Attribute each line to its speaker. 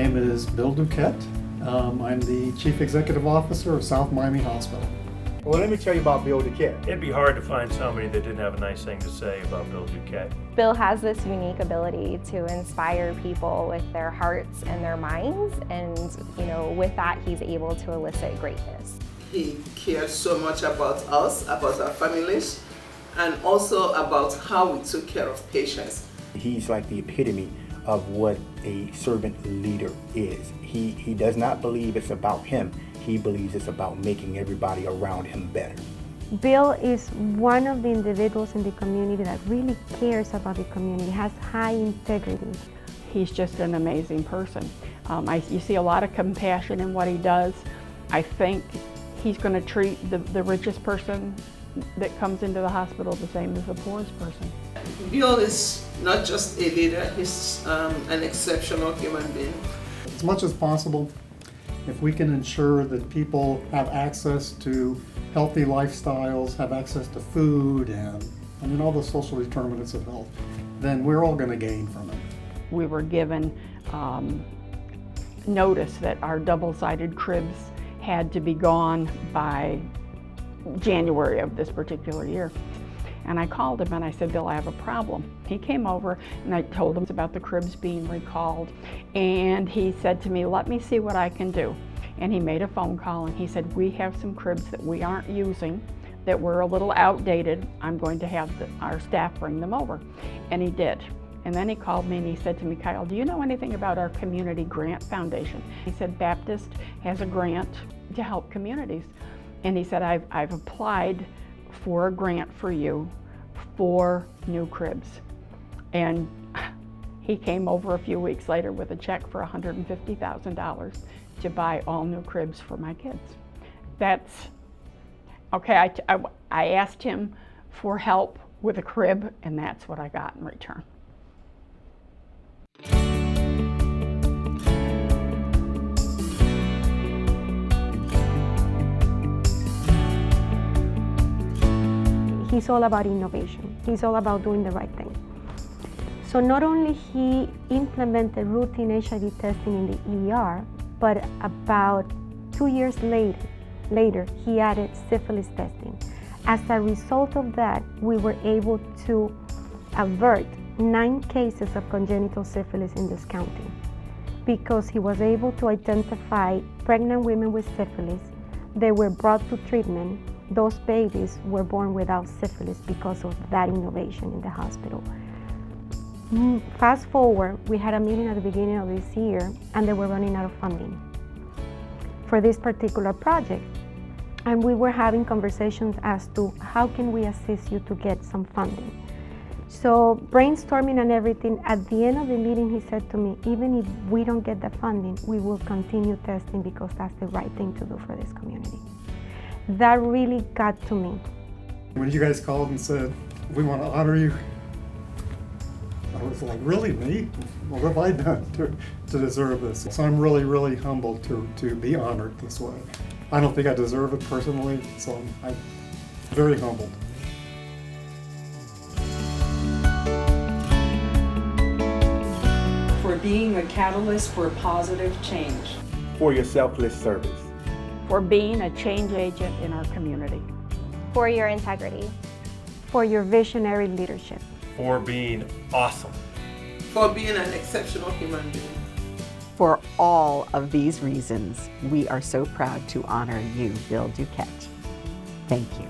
Speaker 1: name is Bill Duquette. I'm the Chief Executive Officer of South Miami Hospital.
Speaker 2: Well, let me tell you about Bill Duquette.
Speaker 3: It'd be hard to find somebody that didn't have a nice thing to say about Bill Duquette.
Speaker 4: Bill has this unique ability to inspire people with their hearts and their minds, and with that he's able to elicit greatness.
Speaker 5: He cares so much about us, about our families, and also about how we took care of patients.
Speaker 2: He's like the epitome of what a servant leader is. He does not believe it's about him. He believes it's about making everybody around him better.
Speaker 6: Bill is one of the individuals in the community that really cares about the community, has high integrity.
Speaker 7: He's just an amazing person. You see a lot of compassion in what he does. I think he's going to treat the richest person that comes into the hospital the same as the poorest person.
Speaker 5: Bill is not just a leader, he's an exceptional human being.
Speaker 1: As much as possible, if we can ensure that people have access to healthy lifestyles, have access to food, and all the social determinants of health, then we're all going to gain from it.
Speaker 7: We were given notice that our double-sided cribs had to be gone by January of this particular year. And I called him and I said, Bill, I have a problem. He came over and I told him about the cribs being recalled. And he said to me, let me see what I can do. And he made a phone call and he said, we have some cribs that we aren't using, that were a little outdated. I'm going to have our staff bring them over. And he did. And then he called me and he said to me, Kyle, do you know anything about our community grant foundation? He said, Baptist has a grant to help communities. And he said, I've applied for a grant for you for new cribs. And he came over a few weeks later with a check for $150,000 to buy all new cribs for my kids. That's, okay, I asked him for help with a crib and that's what I got in return.
Speaker 6: He's all about innovation. He's all about doing the right thing. So not only he implemented routine HIV testing in the ER, but about 2 years later, he added syphilis testing. As a result of that, we were able to avert 9 cases of congenital syphilis in this county because he was able to identify pregnant women with syphilis. They were brought to treatment. Those babies were born without syphilis because of that innovation in the hospital. Fast forward, we had a meeting at the beginning of this year and they were running out of funding for this particular project. And we were having conversations as to how can we assist you to get some funding. So brainstorming and everything, at the end of the meeting he said to me, even if we don't get the funding, we will continue testing because that's the right thing to do for this community. That really got to me.
Speaker 1: When you guys called and said, we want to honor you, I was like, really, me? What have I done to deserve this? So I'm really, really humbled to be honored this way. I don't think I deserve it personally, so I'm very humbled.
Speaker 8: For being a catalyst for positive change.
Speaker 2: For your selfless service.
Speaker 7: For being a change agent in our community.
Speaker 4: For your integrity.
Speaker 6: For your visionary leadership.
Speaker 3: For being awesome.
Speaker 5: For being an exceptional human being.
Speaker 9: For all of these reasons, we are so proud to honor you, Bill Duquette. Thank you.